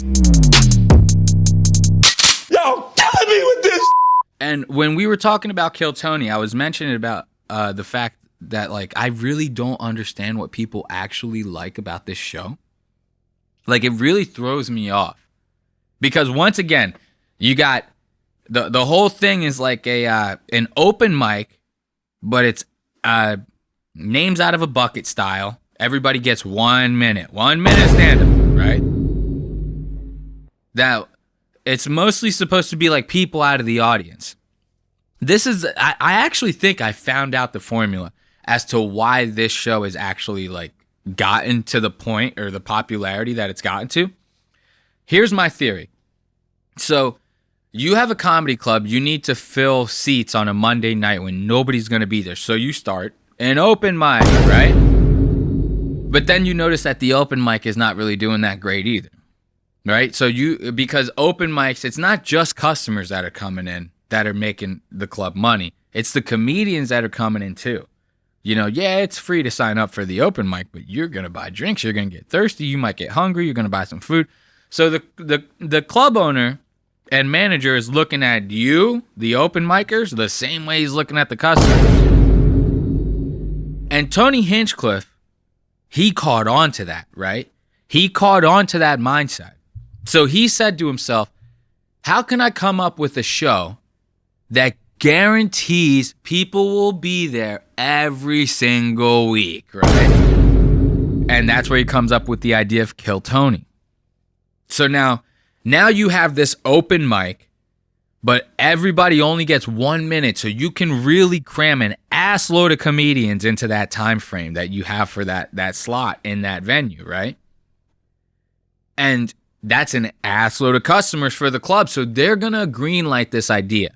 Y'all killing me with this. And when we were talking about Kill Tony, I was mentioning about the fact that, like, I really don't understand what people actually like about this show. Like, it really throws me off. Because once again, you got the whole thing is like an open mic, but it's names out of a bucket style. Everybody gets 1 minute. 1 minute stand-up, right? Now, it's mostly supposed to be like people out of the audience. This is, I actually think I found out the formula as to why this show is actually like gotten to the point or the popularity that it's gotten to. Here's my theory. So you have a comedy club, you need to fill seats on a Monday night when nobody's going to be there. So you start an open mic, right? But then you notice that the open mic is not really doing that great either. Right? So because open mics, it's not just customers that are coming in that are making the club money. It's the comedians that are coming in too. You know, yeah, it's free to sign up for the open mic, but you're going to buy drinks, you're going to get thirsty, you might get hungry, you're going to buy some food. So the club owner and manager is looking at you, the open micers, the same way he's looking at the customers. And Tony Hinchcliffe, he caught on to that, right? He caught on to that mindset. So he said to himself, how can I come up with a show that guarantees people will be there every single week, right? And that's where he comes up with the idea of Kill Tony. So now you have this open mic, but everybody only gets 1 minute, so you can really cram an ass load of comedians into that time frame that you have for that slot in that venue, right? And that's an assload of customers for the club, so they're going to greenlight this idea.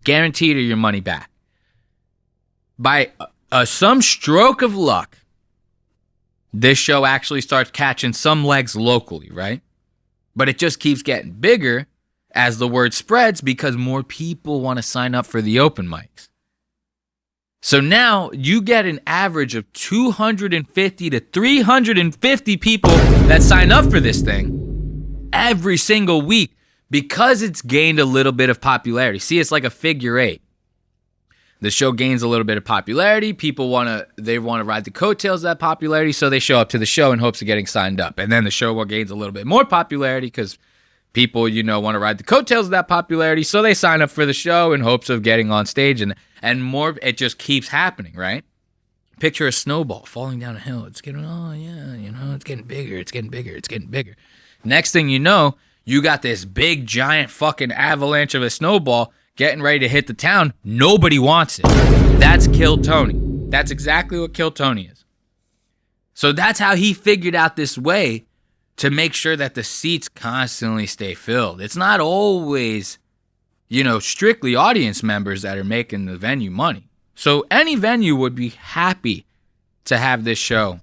Guaranteed or your money back. By some stroke of luck, this show actually starts catching some legs locally, right? But it just keeps getting bigger as the word spreads because more people want to sign up for the open mics. So now you get an average of 250 to 350 people that sign up for this thing every single week because it's gained a little bit of popularity. See, it's like a figure eight. The show gains a little bit of popularity. People want to ride the coattails of that popularity, so they show up to the show in hopes of getting signed up. And then the show gains a little bit more popularity because people, want to ride the coattails of that popularity, so they sign up for the show in hopes of getting on stage, and more. It just keeps happening, right? Picture a snowball falling down a hill. It's getting, it's getting bigger. It's getting bigger. It's getting bigger. Next thing you know, you got this big, giant fucking avalanche of a snowball getting ready to hit the town. Nobody wants it. That's Kill Tony. That's exactly what Kill Tony is. So that's how he figured out this way to make sure that the seats constantly stay filled. It's not always, strictly audience members that are making the venue money. So any venue would be happy to have this show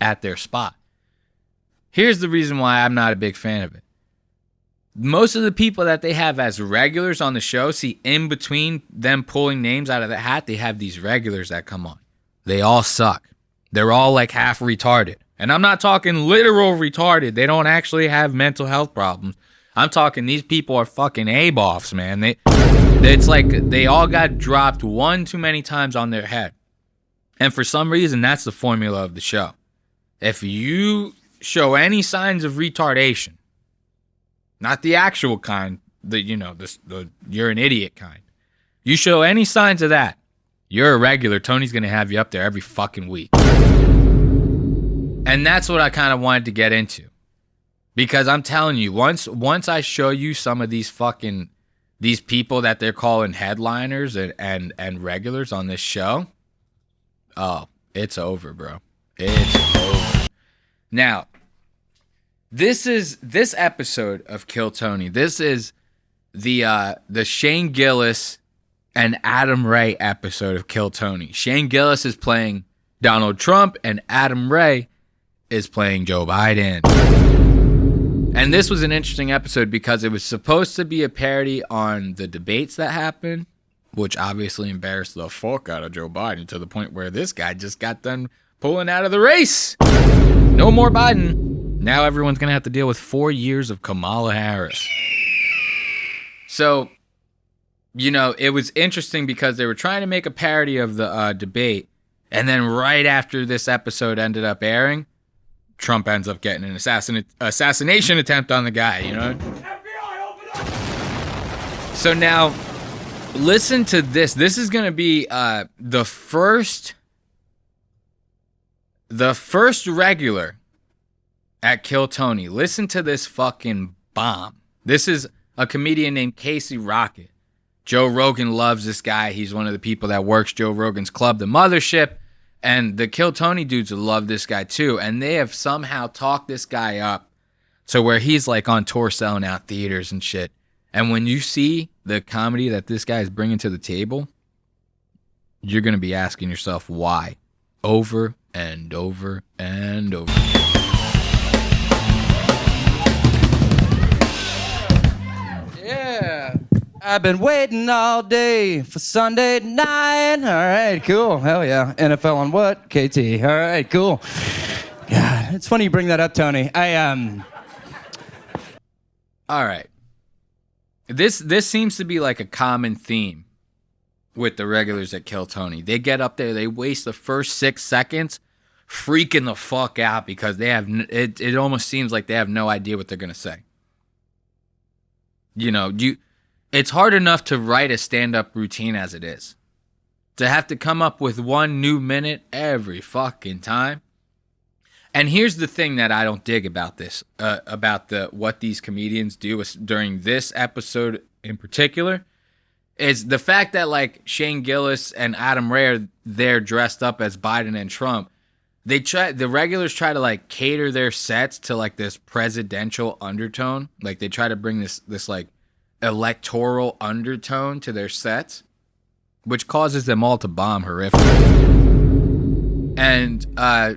at their spot. Here's the reason why I'm not a big fan of it. Most of the people that they have as regulars on the show, see, in between them pulling names out of the hat, they have these regulars that come on. They all suck. They're all like half retarded. And I'm not talking literal retarded. They don't actually have mental health problems. I'm talking these people are fucking A-boffs, man. It's like they all got dropped one too many times on their head. And for some reason, that's the formula of the show. If you show any signs of retardation, not the actual kind, the you're an idiot kind. You show any signs of that, you're a regular. Tony's going to have you up there every fucking week. And that's what I kind of wanted to get into. Because I'm telling you, once I show you some of these people that they're calling headliners and regulars on this show, oh, it's over, bro. It's over. Now, this episode of Kill Tony. This is the Shane Gillis and Adam Ray episode of Kill Tony. Shane Gillis is playing Donald Trump and Adam Ray is playing Joe Biden. And this was an interesting episode because it was supposed to be a parody on the debates that happened, which obviously embarrassed the fuck out of Joe Biden to the point where this guy just got done pulling out of the race. No more Biden. Now everyone's going to have to deal with 4 years of Kamala Harris. So, you know, it was interesting because they were trying to make a parody of the debate. And then right after this episode ended up airing, Trump ends up getting an assassination attempt on the guy, you know? FBI, open up! So now, listen to this. This is going to be the first regular at Kill Tony. Listen to this fucking bomb. This is a comedian named Casey Rocket. Joe Rogan loves this guy. He's one of the people that works Joe Rogan's club, The Mothership. And the Kill Tony dudes love this guy too. And they have somehow talked this guy up to where he's like on tour selling out theaters and shit. And when you see the comedy that this guy is bringing to the table, you're going to be asking yourself why over and over and over. Yeah. I've been waiting all day for Sunday night. All right, cool. Hell yeah. NFL on what? KT. All right, cool. God, it's funny you bring that up, Tony. All right. This seems to be like a common theme with the regulars at Kill Tony. They get up there, they waste the first 6 seconds freaking the fuck out because they have it almost seems like they have no idea what they're going to say. You know, it's hard enough to write a stand-up routine as it is. To have to come up with one new minute every fucking time. And here's the thing that I don't dig about this, about what these comedians do during this episode in particular, is the fact that like Shane Gillis and Adam Ray are there dressed up as Biden and Trump. The regulars try to like cater their sets to like this presidential undertone. Like they try to bring this like electoral undertone to their sets, which causes them all to bomb horrifically. And I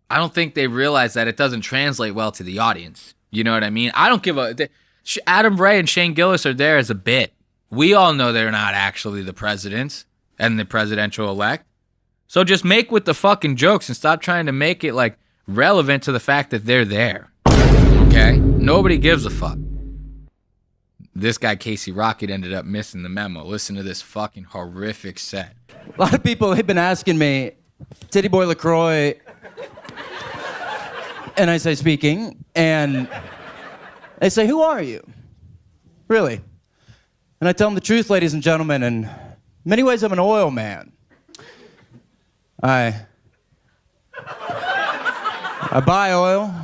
don't think they realize that it doesn't translate well to the audience. You know what I mean? I don't give a... Adam Ray and Shane Gillis are there as a bit. We all know they're not actually the presidents and the presidential elect. So just make with the fucking jokes and stop trying to make it like relevant to the fact that they're there. Okay? Nobody gives a fuck. This guy, Casey Rocket, ended up missing the memo. Listen to this fucking horrific set. A lot of people have been asking me, Titty Boy LaCroix, and I say speaking, and they say, who are you? Really? And I tell them the truth, ladies and gentlemen, and in many ways I'm an oil man. I buy oil.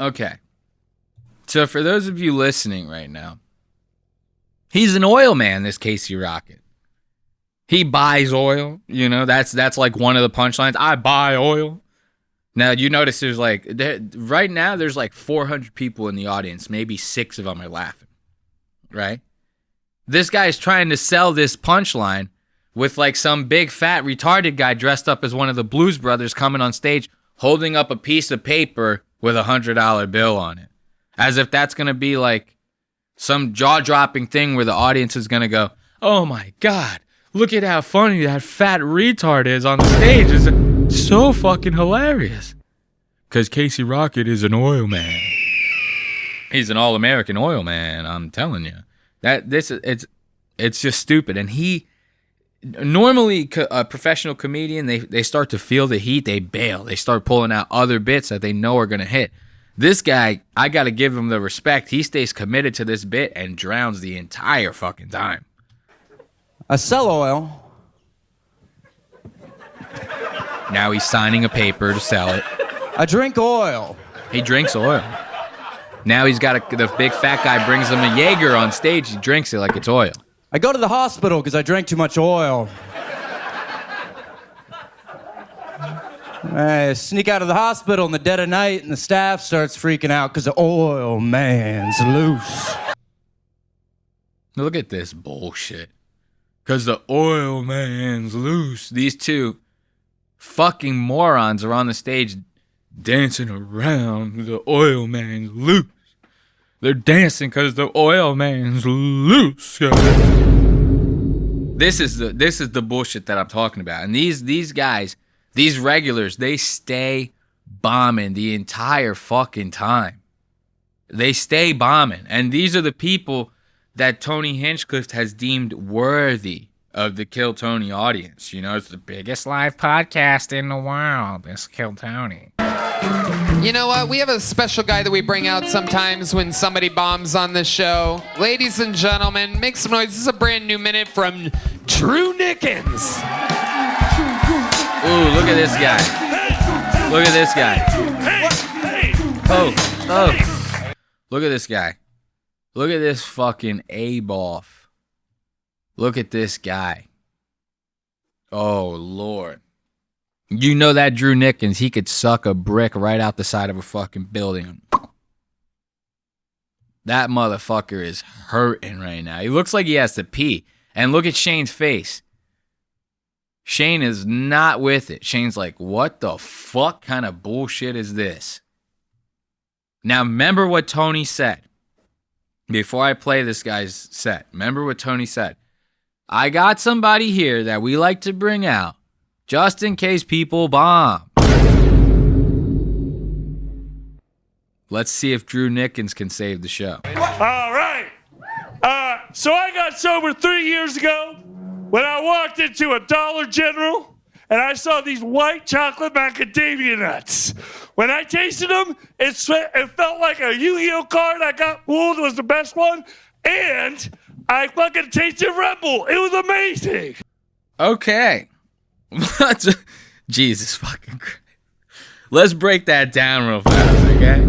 Okay. So for those of you listening right now, he's an oil man, this Casey Rocket. He buys oil, you know, that's like one of the punchlines. I buy oil. Now, you notice there's like, right now there's like 400 people in the audience. Maybe 6 of them are laughing, right? This guy's trying to sell this punchline with like some big fat retarded guy dressed up as one of the Blues Brothers coming on stage holding up a piece of paper with a $100 bill on it. As if that's going to be like some jaw-dropping thing where the audience is going to go, oh my God, look at how funny that fat retard is on the stage. It's so fucking hilarious. Because Casey Rocket is an oil man. He's an all-American oil man, I'm telling you. It's just stupid. And normally a professional comedian, they start to feel the heat, they bail. They start pulling out other bits that they know are going to hit. This guy, I got to give him the respect. He stays committed to this bit and drowns the entire fucking time. I sell oil. Now he's signing a paper to sell it. I drink oil. He drinks oil. Now he's got the big fat guy brings him a Jaeger on stage. He drinks it like it's oil. I go to the hospital because I drank too much oil. I sneak out of the hospital in the dead of night and the staff starts freaking out because the oil man's loose. Look at this bullshit. Because the oil man's loose. These two fucking morons are on the stage dancing around. The oil man's loose. They're dancing because the oil man's loose. This is the bullshit that I'm talking about. And these guys, these regulars, they stay bombing the entire fucking time. They stay bombing. And these are the people that Tony Hinchcliffe has deemed worthy of the Kill Tony audience. You know, it's the biggest live podcast in the world. It's Kill Tony. You know what? We have a special guy that we bring out sometimes when somebody bombs on the show. Ladies and gentlemen, make some noise. This is a brand new minute from Drew Nickens. Ooh, look at this guy. Look at this guy. Oh. Look at this guy. Look at this fucking A-boff. Look at this guy. Oh, Lord. You know that Drew Nickens, he could suck a brick right out the side of a fucking building. That motherfucker is hurting right now. He looks like he has to pee. And look at Shane's face. Shane is not with it. Shane's like, what the fuck kind of bullshit is this? Now, remember what Tony said. Before I play this guy's set, remember what Tony said. I got somebody here that we like to bring out just in case people bomb. Let's see if Drew Nickens can save the show. All right. So I got sober 3 years ago when I walked into a Dollar General and I saw these white chocolate macadamia nuts. When I tasted them, it felt like a Yu-Gi-Oh card I got pulled was the best one, and I fucking tasted Red Bull. It was amazing. Okay. Jesus fucking Christ. Let's break that down real fast, okay?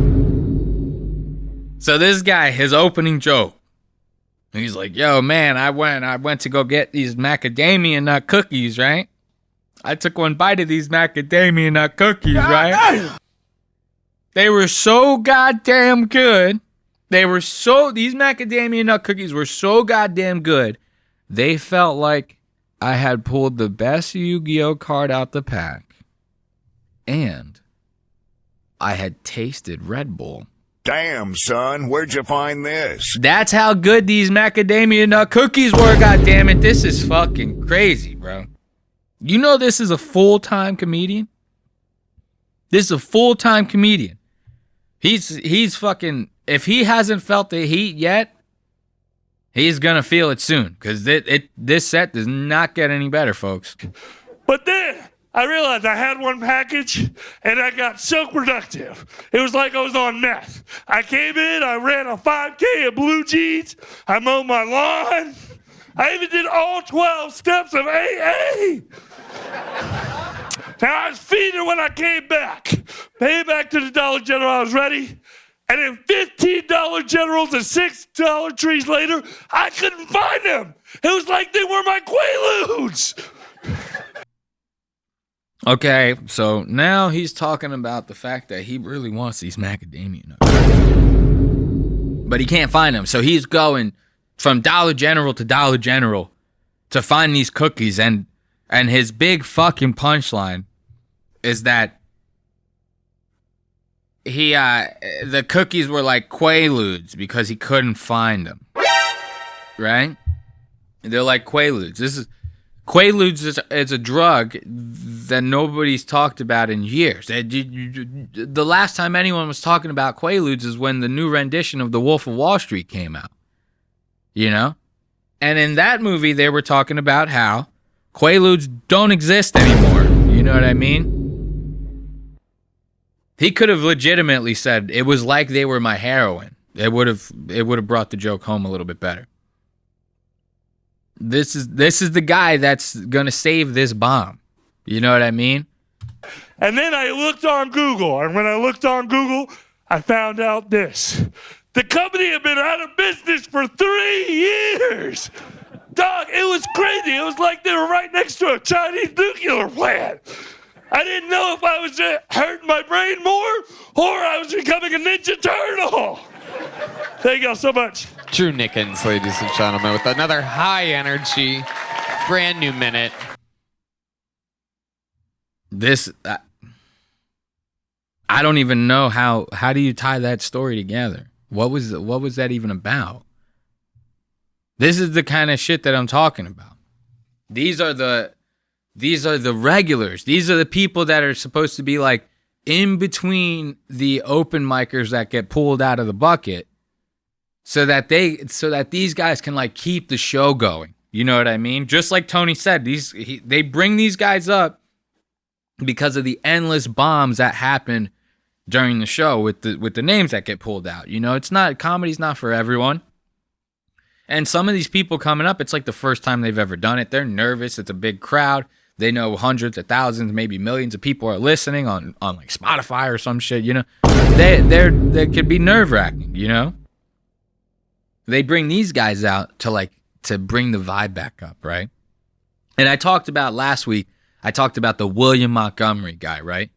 So this guy, his opening joke, he's like, yo, man, I went to go get these macadamia nut cookies, right? I took one bite of these macadamia nut cookies, right? They were so goddamn good. These macadamia nut cookies were so goddamn good. They felt like I had pulled the best Yu-Gi-Oh card out the pack. And I had tasted Red Bull. Damn, son, where'd you find this? That's how good these macadamia nut cookies were, goddammit. This is fucking crazy, bro. You know this is a full-time comedian? This is a full-time comedian. He's fucking, if he hasn't felt the heat yet, he's gonna feel it soon. Because this set does not get any better, folks. But then I realized I had one package and I got so productive. It was like I was on meth. I came in, I ran a 5K in blue jeans, I mowed my lawn, I even did all 12 steps of AA. Now I was feeding when I came back. Came back to the Dollar General, I was ready. And then $15 Generals and $6 trees later, I couldn't find them. It was like they were my Quaaludes. Okay, so now he's talking about the fact that he really wants these macadamia nuts. But he can't find them. So he's going from Dollar General to Dollar General to find these cookies. And his big fucking punchline is that the cookies were like Quaaludes because he couldn't find them. Right? They're like Quaaludes. Quaaludes is a drug that nobody's talked about in years. The last time anyone was talking about Quaaludes is when the new rendition of The Wolf of Wall Street came out. You know? And in that movie, they were talking about how Quaaludes don't exist anymore. You know what I mean? He could have legitimately said it was like they were my heroin. It would have brought the joke home a little bit better. This is the guy that's gonna save this bomb. You know what I mean? And then I looked on Google, and when I looked on Google, I found out this. The company had been out of business for 3 years. Dog, it was crazy. It was like they were right next to a Chinese nuclear plant. I didn't know if I was hurting my brain more or I was becoming a Ninja Turtle. Thank y'all so much. Drew Nickens, ladies and gentlemen, with another high energy, brand new minute. This, I don't even know how do you tie that story together? What was that even about? This is the kind of shit that I'm talking about. These are the regulars. These are the people that are supposed to be like in between the open micers that get pulled out of the bucket so that these guys can like keep the show going. You know what I mean? Just like Tony said, they bring these guys up because of the endless bombs that happen during the show with the names that get pulled out. You know, comedy's not for everyone. And some of these people coming up, it's like the first time they've ever done it. They're nervous. It's a big crowd. They know hundreds of thousands, maybe millions of people are listening on like Spotify or some shit, you know. They could be nerve-wracking, you know. They bring these guys out to bring the vibe back up, right? And I talked about last week, the William Montgomery guy, right?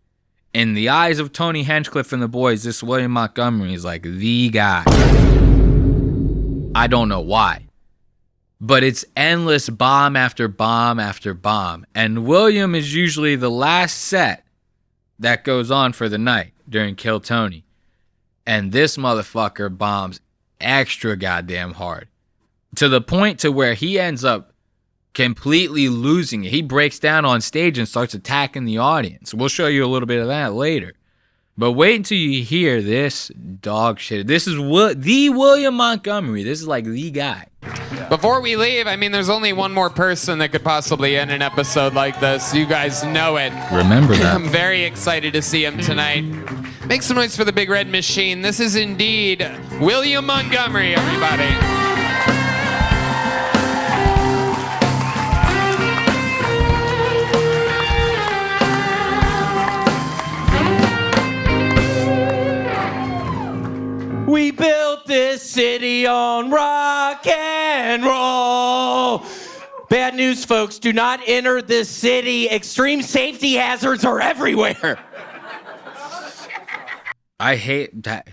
In the eyes of Tony Hinchcliffe and the boys, this William Montgomery is like the guy. I don't know why. But it's endless bomb after bomb after bomb. And William is usually the last set that goes on for the night during Kill Tony. And this motherfucker bombs extra goddamn hard. To the point to where he ends up completely losing it. He breaks down on stage and starts attacking the audience. We'll show you a little bit of that later. But wait until you hear this dog shit. This is the William Montgomery. This is like the guy. Before we leave, I mean, there's only one more person that could possibly end an episode like this. You guys know it. Remember that. I'm very excited to see him tonight. Make some noise for the Big Red Machine. This is indeed William Montgomery, everybody. We built this city on rock and roll. Bad news, folks. Do not enter this city. Extreme safety hazards are everywhere. I hate that.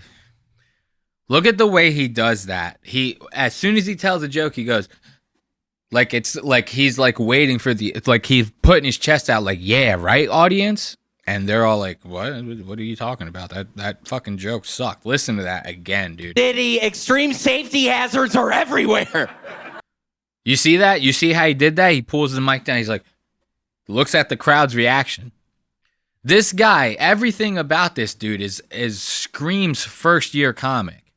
Look at the way he does that. As soon as he tells a joke, he goes, like it's like he's like waiting for it's like he's putting his chest out like, yeah, right, audience? And they're all like, what are you talking about? That fucking joke sucked. Listen to that again, dude. City, extreme safety hazards are everywhere. You see that? You see how he did that? He pulls the mic down. He's like, looks at the crowd's reaction. This guy, everything about this dude is screams first year comic.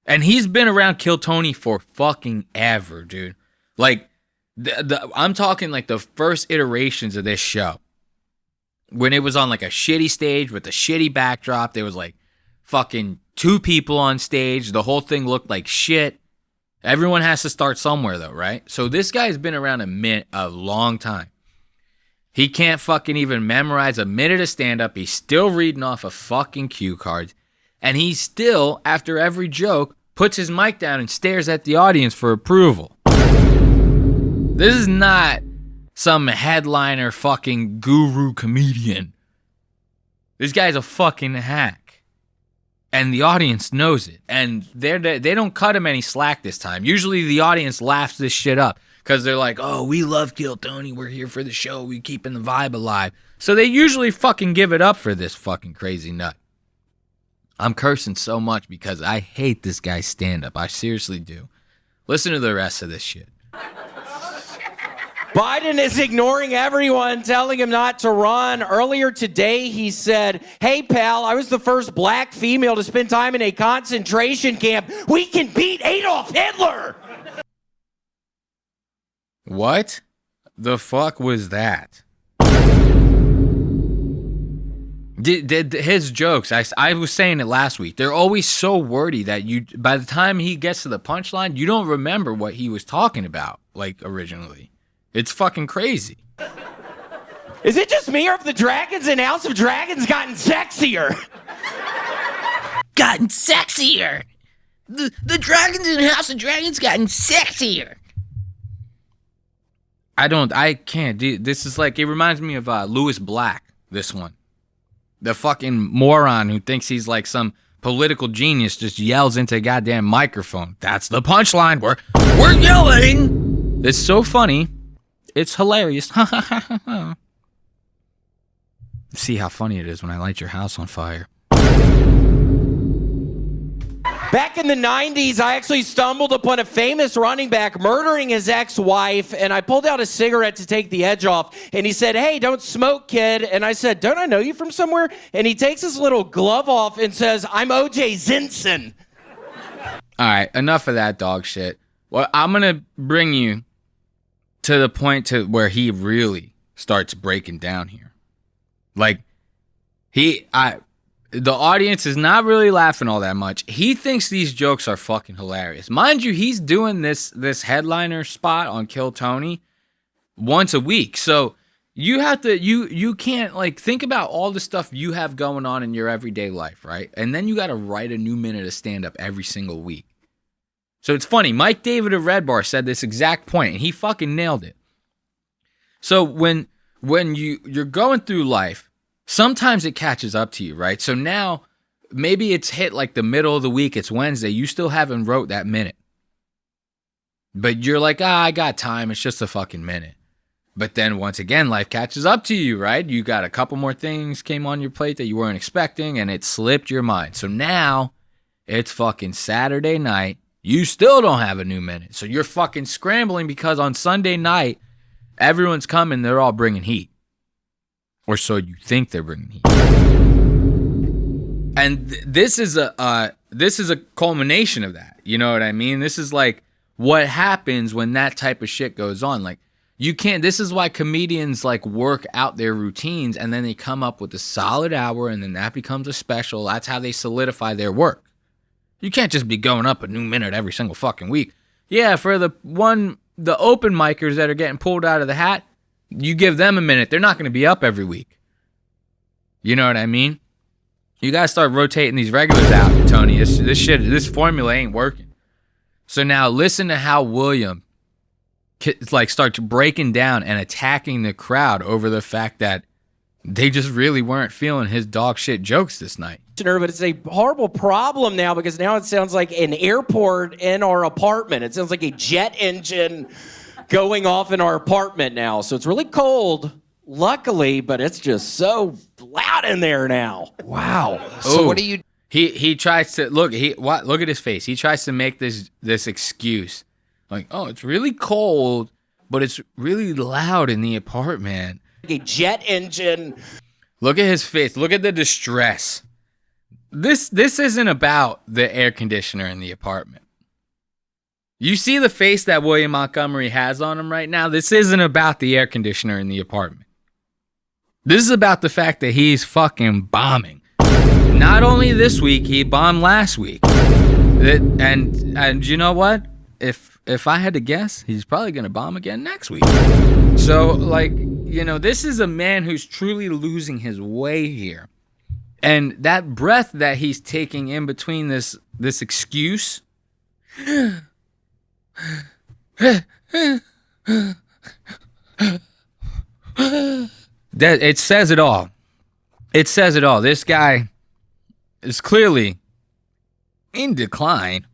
And he's been around Kill Tony for fucking ever, dude. Like, I'm talking like the first iterations of this show. When it was on like a shitty stage with a shitty backdrop, there was like fucking 2 people on stage. The whole thing looked like shit. Everyone has to start somewhere though, right? So this guy's been around a long time. He can't fucking even memorize a minute of stand-up. He's still reading off of fucking cue cards. And he still, after every joke, puts his mic down and stares at the audience for approval. This is not some headliner fucking guru comedian. This guy's a fucking hack. And the audience knows it. And they don't cut him any slack this time. Usually the audience laughs this shit up. Because they're like, oh, we love Kill Tony. We're here for the show. We keeping the vibe alive. So they usually fucking give it up for this fucking crazy nut. I'm cursing so much because I hate this guy's stand-up. I seriously do. Listen to the rest of this shit. Biden is ignoring everyone, telling him not to run. Earlier today, he said, hey, pal, I was the first black female to spend time in a concentration camp. We can beat Adolf Hitler. What the fuck was that? His jokes, I was saying it last week, they're always so wordy that by the time he gets to the punchline, you don't remember what he was talking about, like, originally. It's fucking crazy. Is it just me, or have the dragons in House of Dragons gotten sexier? Gotten sexier! The dragons in House of Dragons gotten sexier! I can't, dude. This is like, it reminds me of Lewis Black, this one. The fucking moron who thinks he's like some political genius just yells into a goddamn microphone. That's the punchline. We're yelling! It's so funny. It's hilarious. See how funny it is when I light your house on fire. Back in the 90s, I actually stumbled upon a famous running back murdering his ex-wife, and I pulled out a cigarette to take the edge off, and he said, "Hey, don't smoke, kid." And I said, "Don't I know you from somewhere?" And he takes his little glove off and says, "I'm O.J. Simpson." All right, enough of that dog shit. Well, I'm going to bring you to the point to where he really starts breaking down here. Like, the audience is not really laughing all that much. He thinks these jokes are fucking hilarious. Mind you, he's doing this headliner spot on Kill Tony once a week. So you have to, you can't, like, think about all the stuff you have going on in your everyday life, right? And then you got to write a new minute of stand-up every single week. So it's funny. Mike David of Red Bar said this exact point, and he fucking nailed it. So when you're going through life, sometimes it catches up to you, right? So now maybe it's hit like the middle of the week. It's Wednesday. You still haven't wrote that minute. But you're like, I got time. It's just a fucking minute. But then once again, life catches up to you, right? You got a couple more things came on your plate that you weren't expecting, and it slipped your mind. So now it's fucking Saturday night. You still don't have a new minute. So you're fucking scrambling because on Sunday night, everyone's coming. They're all bringing heat. Or so you think they're bringing heat. And this is a culmination of that. You know what I mean? This is like what happens when that type of shit goes on. Like, you can't, this is why comedians like work out their routines and then they come up with a solid hour and then that becomes a special. That's how they solidify their work. You can't just be going up a new minute every single fucking week. Yeah, for the open micers that are getting pulled out of the hat, you give them a minute. They're not going to be up every week. You know what I mean? You got to start rotating these regulars out, Tony. This formula ain't working. So now listen to how William like starts breaking down and attacking the crowd over the fact that they just really weren't feeling his dog shit jokes this night. But it's a horrible problem now because now it sounds like an airport in our apartment. It sounds like a jet engine going off in our apartment now. So it's really cold, luckily, but it's just so loud in there now. Wow. So what do you... He tries to... Look at his face. He tries to make this excuse. Like, oh, it's really cold, but it's really loud in the apartment. A jet engine. Look at his face. Look at the distress. This isn't about the air conditioner in the apartment. You see the face that William Montgomery has on him right now? This isn't about the air conditioner in the apartment. This is about the fact that he's fucking bombing. Not only this week, he bombed last week. And you know what? If I had to guess, he's probably going to bomb again next week. So, like, you know, this is a man who's truly losing his way here. And that breath that he's taking in between this excuse, that it says it all. It says it all. This guy is clearly in decline.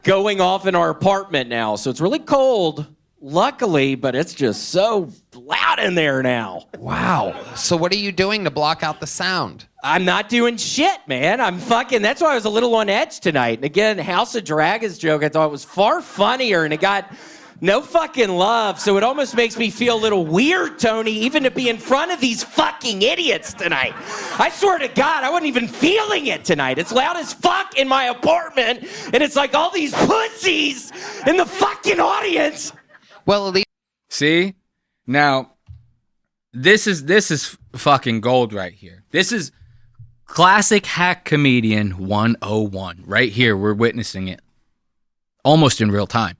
Going off in our apartment now. So it's really cold, luckily, but it's just so loud in there now. Wow. So what are you doing to block out the sound? I'm not doing shit, man. That's why I was a little on edge tonight. And again, House of Dragons joke, I thought was far funnier, and it got no fucking love. So it almost makes me feel a little weird, Tony, even to be in front of these fucking idiots tonight. I swear to God, I wasn't even feeling it tonight. It's loud as fuck in my apartment, and it's like all these pussies in the fucking audience. Well, at least... See? Now, this is fucking gold right here. This is classic hack comedian 101 right here. We're witnessing it almost in real time.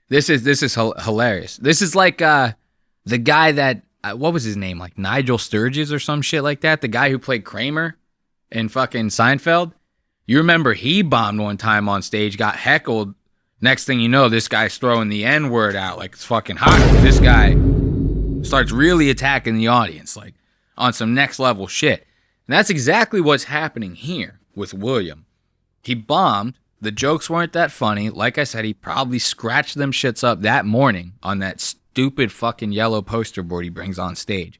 This is hilarious. This is like the guy that what was his name? Like Nigel Sturges or some shit like that. The guy who played Kramer in fucking Seinfeld. You remember he bombed one time on stage, got heckled. Next thing you know, this guy's throwing the N-word out like it's fucking hot. This guy starts really attacking the audience, like on some next level shit. And that's exactly what's happening here with William. He bombed. The jokes weren't that funny. Like I said, he probably scratched them shits up that morning on that stupid fucking yellow poster board he brings on stage.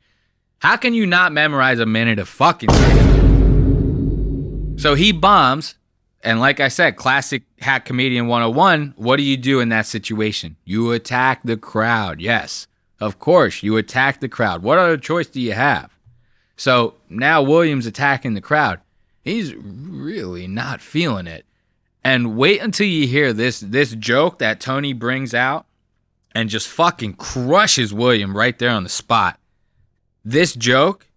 How can you not memorize a minute of fucking stand-up? So he bombs, And like I said, classic hack comedian 101, what do you do in that situation? You attack the crowd. Yes, of course, you attack the crowd. What other choice do you have? So now William's attacking the crowd. He's really not feeling it. And wait until you hear this joke that Tony brings out and just fucking crushes William right there on the spot. This joke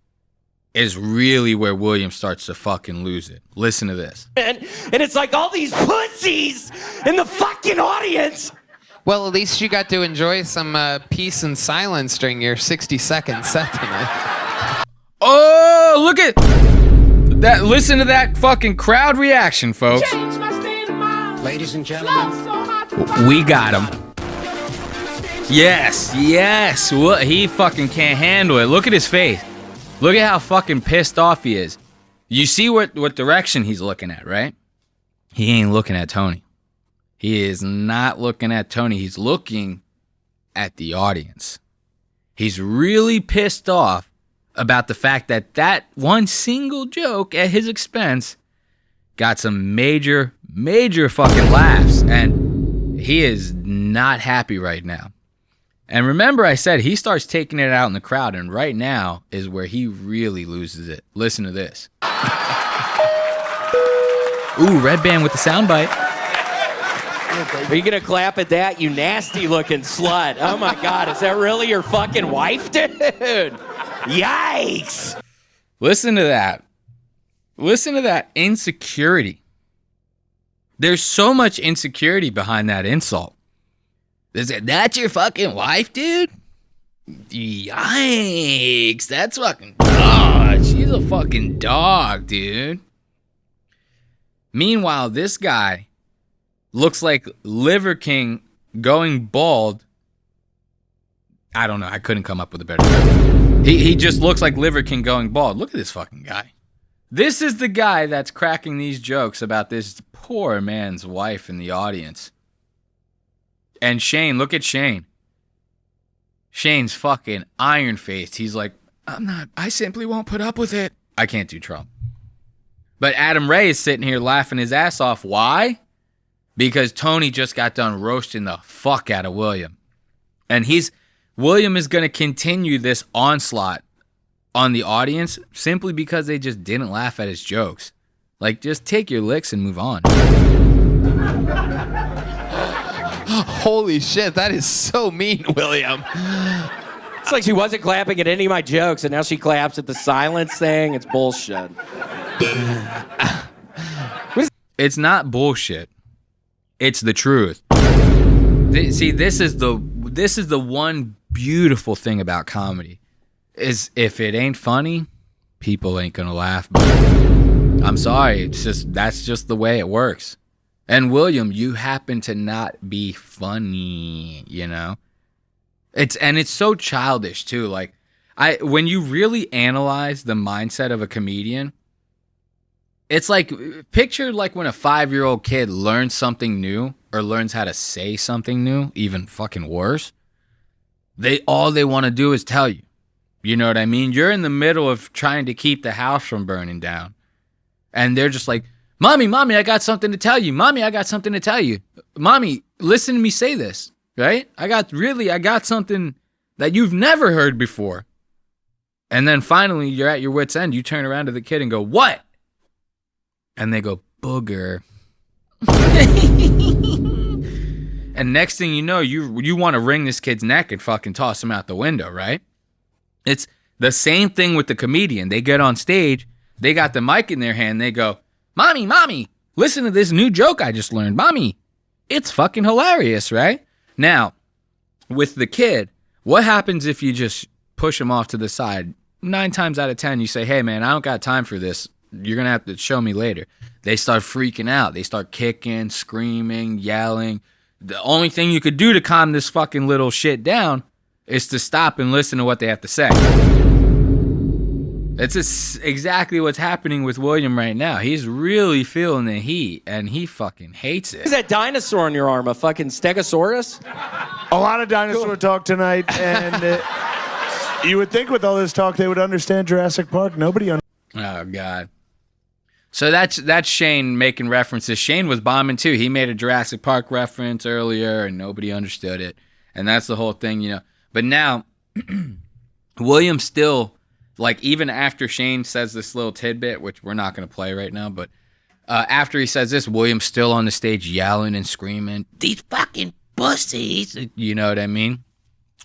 is really where William starts to fucking lose it. Listen to this. And it's like all these pussies in the fucking audience. Well, at least you got to enjoy some peace and silence during your 60-second set tonight. Oh, look at that. Listen to that fucking crowd reaction, folks. Ladies and gentlemen, We got him. Yes. What? He fucking can't handle it. Look at his face. Look at how fucking pissed off he is. You see what direction he's looking at, right? He ain't looking at Tony. He is not looking at Tony. He's looking at the audience. He's really pissed off about the fact that one single joke at his expense got some major fucking laughs, and he is not happy right now. And remember I said he starts taking it out in the crowd, and right now is where he really loses it. Listen to this. Ooh, Red Band with the soundbite. Are you gonna clap at that, you nasty looking slut? Oh my God, is that really your fucking wife, dude? Yikes! Listen to that. Listen to that insecurity. There's so much insecurity behind that insult. Is it that's your fucking wife, dude? Yikes, that's fucking dog. She's a fucking dog, dude. Meanwhile, this guy looks like Liver King going bald. I don't know, I couldn't come up with a better joke. He just looks like Liver King going bald. Look at this fucking guy. This is the guy that's cracking these jokes about this poor man's wife in the audience. And Shane, look at Shane. Shane's fucking iron-faced. He's like, I simply won't put up with it. I can't do Trump. But Adam Ray is sitting here laughing his ass off. Why? Because Tony just got done roasting the fuck out of William. And William is going to continue this onslaught on the audience simply because they just didn't laugh at his jokes. Like, just take your licks and move on. Holy shit, that is so mean, William. It's like she wasn't clapping at any of my jokes, and now she claps at the silence thing. It's bullshit. It's not bullshit. It's the truth. See, this is the one beautiful thing about comedy. Is if it ain't funny, people ain't gonna laugh. But I'm sorry, that's just the way it works. And William, you happen to not be funny, you know? It's so childish too. Like when you really analyze the mindset of a comedian, it's like picture like when a 5-year-old kid learns something new or learns how to say something new, even fucking worse. All they want to do is tell you. You know what I mean? You're in the middle of trying to keep the house from burning down. And they're just like, Mommy, I got something to tell you. Mommy, I got something to tell you. Mommy, listen to me say this, right? I got something that you've never heard before. And then finally, you're at your wit's end. You turn around to the kid and go, what? And they go, booger. And next thing you know, you want to wring this kid's neck and fucking toss him out the window, right? It's the same thing with the comedian. They get on stage, they got the mic in their hand, they go, Mommy, listen to this new joke I just learned. Mommy, it's fucking hilarious, right? Now, with the kid, what happens if you just push him off to the side? 9 times out of 10, you say, hey, man, I don't got time for this. You're going to have to show me later. They start freaking out. They start kicking, screaming, yelling. The only thing you could do to calm this fucking little shit down is to stop and listen to what they have to say. It's exactly what's happening with William right now. He's really feeling the heat, and he fucking hates it. What is that dinosaur on your arm? A fucking Stegosaurus? A lot of dinosaur talk tonight, and you would think with all this talk they would understand Jurassic Park. Nobody Oh, God. So that's Shane making references. Shane was bombing too. He made a Jurassic Park reference earlier and nobody understood it. And that's the whole thing, you know. But now, William still, like, even after Shane says this little tidbit, which we're not going to play right now, but after he says this, William's still on the stage yelling and screaming, "These fucking pussies," you know what I mean?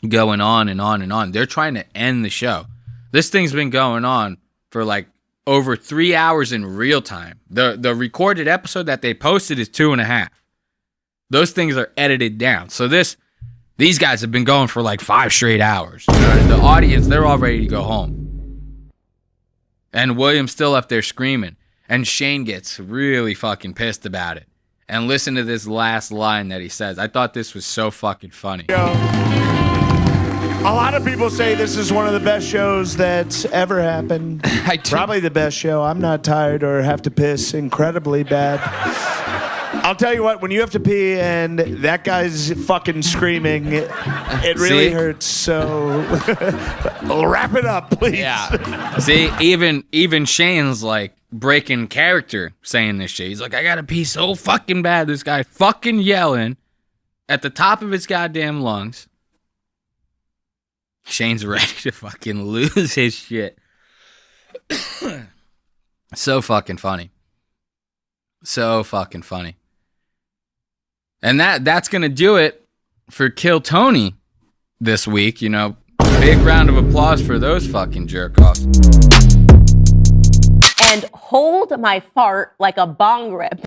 Going on and on and on. They're trying to end the show. This thing's been going on for like over 3 hours in real time. The recorded episode that they posted is 2.5. Those things are edited down. So these guys have been going for like 5 straight hours. You know, the audience, they're all ready to go home. And William's still up there screaming. And Shane gets really fucking pissed about it. And listen to this last line that he says. I thought this was so fucking funny. A lot of people say this is one of the best shows that's ever happened. Probably the best show. I'm not tired or have to piss incredibly bad. I'll tell you what, when you have to pee and that guy's fucking screaming, it really hurts. So wrap it up, please. Yeah. See, even Shane's like breaking character saying this shit. He's like, I gotta pee so fucking bad. This guy fucking yelling at the top of his goddamn lungs. Shane's ready to fucking lose his shit. So fucking funny. So fucking funny. And that's going to do it for Kill Tony this week. You know, big round of applause for those fucking jerk-offs. And hold my fart like a bong rip.